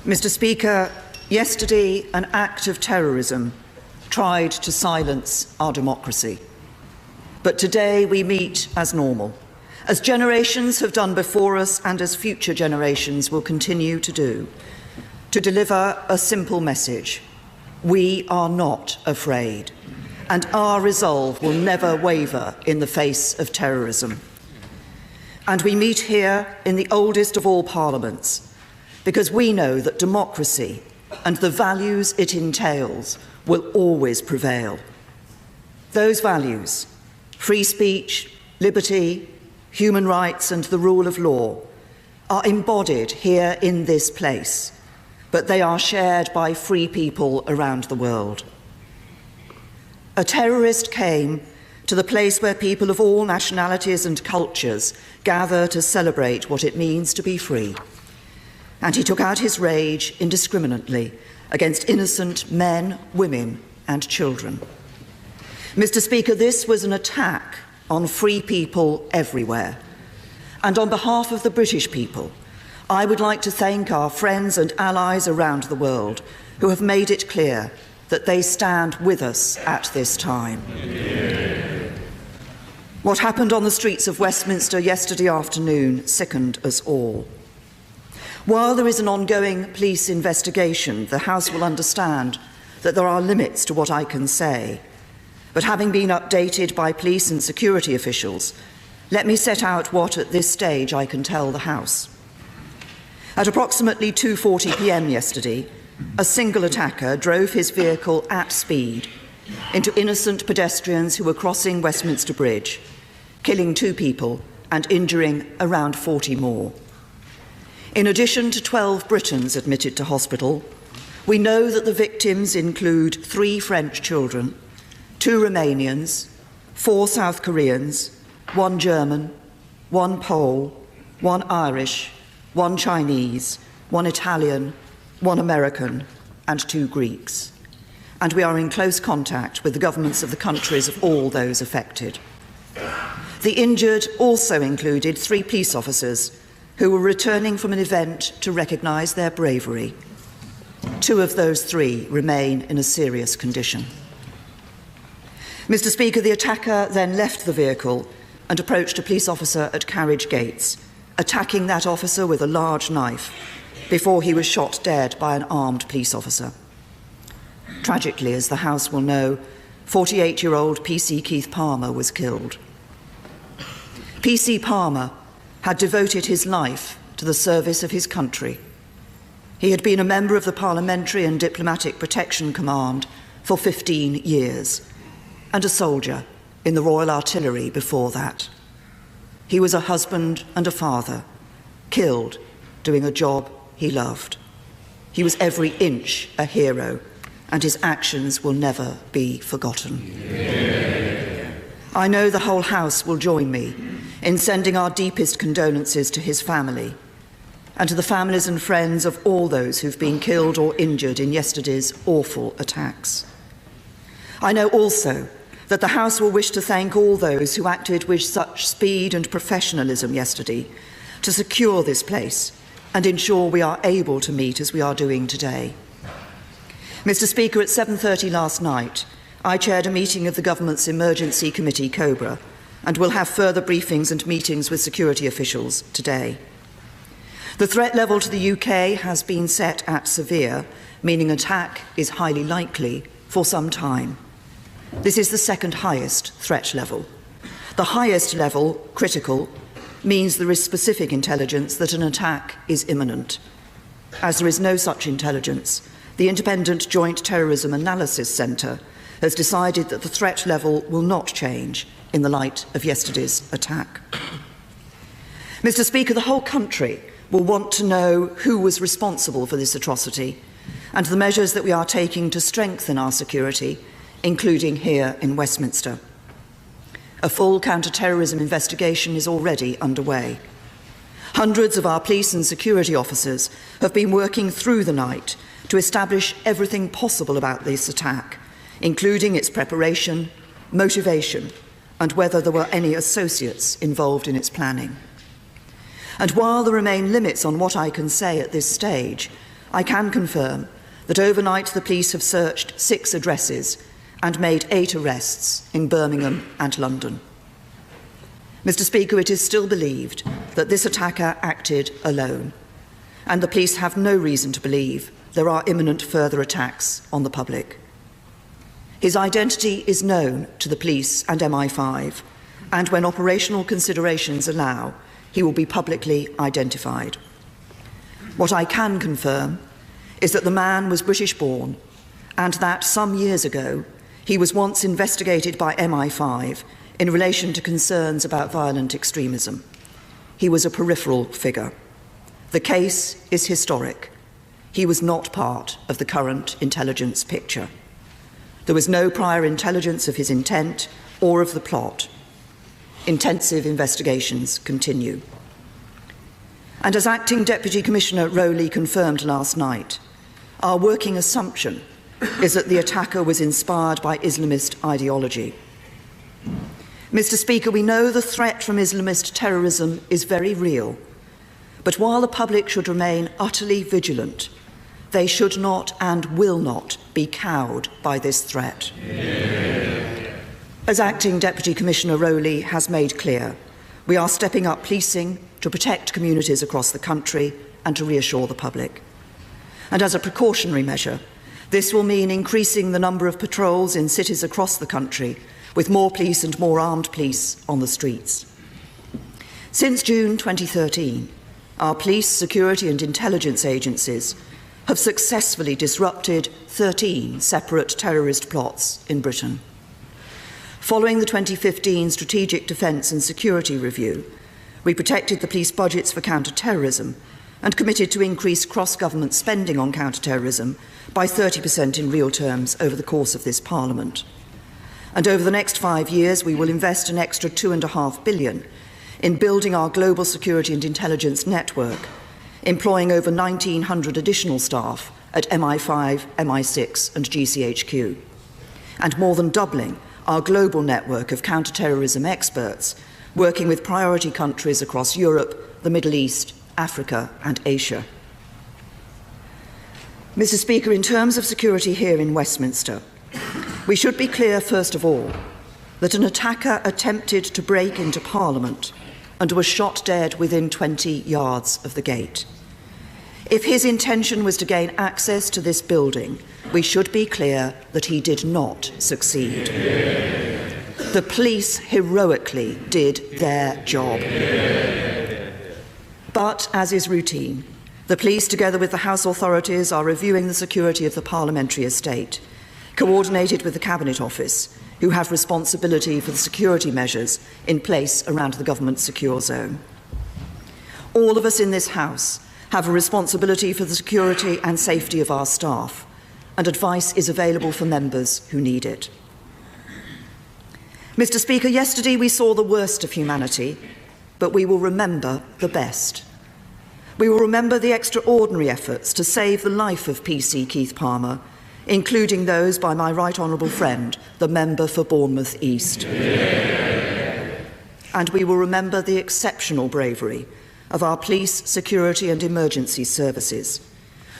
Mr. Speaker, yesterday an act of terrorism tried to silence our democracy. But today we meet as normal, as generations have done before us and as future generations will continue to do, to deliver a simple message. We are not afraid, and our resolve will never waver in the face of terrorism. And we meet here in the oldest of all parliaments, because we know that democracy and the values it entails will always prevail. Those values, free speech, liberty, human rights and the rule of law, are embodied here in this place, but they are shared by free people around the world. A terrorist came to the place where people of all nationalities and cultures gather to celebrate what it means to be free. And he took out his rage indiscriminately against innocent men, women and children. Mr. Speaker, this was an attack on free people everywhere. And on behalf of the British people, I would like to thank our friends and allies around the world who have made it clear that they stand with us at this time. What happened on the streets of Westminster yesterday afternoon sickened us all. While there is an ongoing police investigation, the House will understand that there are limits to what I can say. But having been updated by police and security officials, let me set out what at this stage I can tell the House. At approximately 2:40 p.m. yesterday, a single attacker drove his vehicle at speed into innocent pedestrians who were crossing Westminster Bridge, killing 2 people and injuring around 40 more. In addition to 12 Britons admitted to hospital, we know that the victims include 3 French children, 2 Romanians, 4 South Koreans, 1 German, 1 Pole, 1 Irish, 1 Chinese, 1 Italian, 1 American, and 2 Greeks. And we are in close contact with the governments of the countries of all those affected. The injured also included 3 police officers who were returning from an event to recognise their bravery. 2 of those 3 remain in a serious condition. Mr. Speaker, the attacker then left the vehicle and approached a police officer at carriage gates, attacking that officer with a large knife before he was shot dead by an armed police officer. Tragically, as the House will know, 48-year-old PC Keith Palmer was killed. PC Palmer had devoted his life to the service of his country. He had been a member of the Parliamentary and Diplomatic Protection Command for 15 years and a soldier in the Royal Artillery before that. He was a husband and a father, killed doing a job he loved. He was every inch a hero, and his actions will never be forgotten. Yeah. I know the whole House will join me in sending our deepest condolences to his family and to the families and friends of all those who've been killed or injured in yesterday's awful attacks. I know also that the House will wish to thank all those who acted with such speed and professionalism yesterday to secure this place and ensure we are able to meet as we are doing today. Mr. Speaker, at 7:30 last night, I chaired a meeting of the Government's Emergency Committee, COBRA, and will have further briefings and meetings with security officials today. The threat level to the UK has been set at severe, meaning attack is highly likely for some time. This is the second highest threat level. The highest level, critical, means there is specific intelligence that an attack is imminent. As there is no such intelligence, the Independent Joint Terrorism Analysis Centre has decided that the threat level will not change in the light of yesterday's attack. Mr. Speaker, the whole country will want to know who was responsible for this atrocity and the measures that we are taking to strengthen our security, including here in Westminster. A full counter-terrorism investigation is already underway. Hundreds of our police and security officers have been working through the night to establish everything possible about this attack, including its preparation, motivation, and whether there were any associates involved in its planning. And while there remain limits on what I can say at this stage, I can confirm that overnight the police have searched 6 addresses and made 8 arrests in Birmingham and London. Mr. Speaker, it is still believed that this attacker acted alone, and the police have no reason to believe there are imminent further attacks on the public. His identity is known to the police and MI5, and when operational considerations allow, he will be publicly identified. What I can confirm is that the man was British-born, and that some years ago he was once investigated by MI5 in relation to concerns about violent extremism. He was a peripheral figure. The case is historic. He was not part of the current intelligence picture. There was no prior intelligence of his intent or of the plot. Intensive investigations continue. And as Acting Deputy Commissioner Rowley confirmed last night, our working assumption is that the attacker was inspired by Islamist ideology. Mr. Speaker, we know the threat from Islamist terrorism is very real, but while the public should remain utterly vigilant, they should not and will not be cowed by this threat. Yeah. As Acting Deputy Commissioner Rowley has made clear, we are stepping up policing to protect communities across the country and to reassure the public. And as a precautionary measure, this will mean increasing the number of patrols in cities across the country, with more police and more armed police on the streets. Since June 2013, our police, security and intelligence agencies have successfully disrupted 13 separate terrorist plots in Britain. Following the 2015 Strategic Defence and Security Review, we protected the police budgets for counter-terrorism and committed to increase cross-government spending on counter-terrorism by 30% in real terms over the course of this Parliament. And over the next 5 years, we will invest an extra £2.5 billion in building our global security and intelligence network, employing over 1,900 additional staff at MI5, MI6 and GCHQ, and more than doubling our global network of counter-terrorism experts, working with priority countries across Europe, the Middle East, Africa and Asia. Mr. Speaker, in terms of security here in Westminster, we should be clear, first of all, that an attacker attempted to break into Parliament and was shot dead within 20 yards of the gate. If his intention was to gain access to this building, we should be clear that he did not succeed. The police heroically did their job. But, as is routine, the police, together with the House authorities, are reviewing the security of the parliamentary estate, coordinated with the Cabinet Office, who have responsibility for the security measures in place around the government secure zone. All of us in this House have a responsibility for the security and safety of our staff, and advice is available for members who need it. Mr. Speaker, yesterday we saw the worst of humanity, but we will remember the best. We will remember the extraordinary efforts to save the life of PC Keith Palmer, including those by my right honourable friend, the member for Bournemouth East. And we will remember the exceptional bravery of our police, security and emergency services,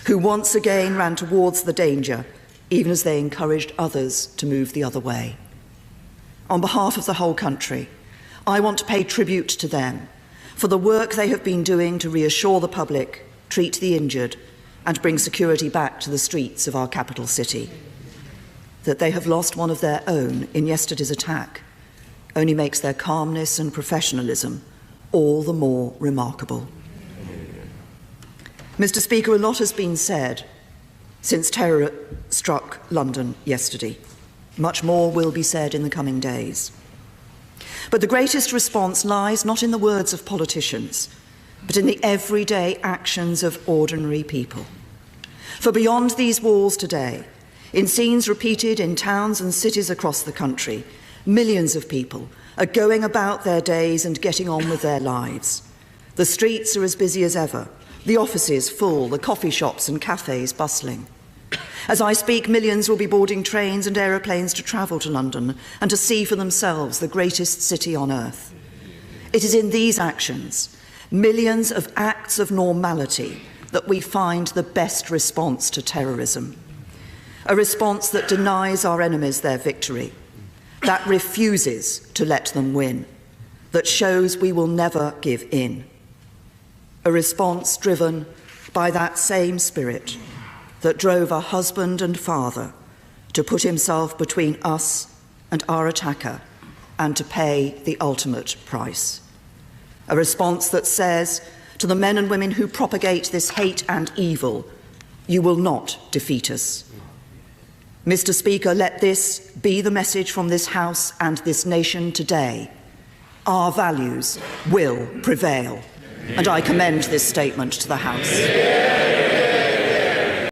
who once again ran towards the danger, even as they encouraged others to move the other way. On behalf of the whole country, I want to pay tribute to them for the work they have been doing to reassure the public, treat the injured, and bring security back to the streets of our capital city. That they have lost one of their own in yesterday's attack only makes their calmness and professionalism all the more remarkable. Mr. Speaker, a lot has been said since terror struck London yesterday. Much more will be said in the coming days. But the greatest response lies not in the words of politicians, but in the everyday actions of ordinary people. For beyond these walls today, in scenes repeated in towns and cities across the country, millions of people are going about their days and getting on with their lives. The streets are as busy as ever, the offices full, the coffee shops and cafes bustling. As I speak, millions will be boarding trains and aeroplanes to travel to London and to see for themselves the greatest city on earth. It is in these actions, millions of acts of normality, that we find the best response to terrorism. A response that denies our enemies their victory, that refuses to let them win, that shows we will never give in. A response driven by that same spirit that drove a husband and father to put himself between us and our attacker and to pay the ultimate price. A response that says to the men and women who propagate this hate and evil, you will not defeat us. Mr. Speaker, let this be the message from this House and this nation today. Our values will prevail, and I commend this statement to the House.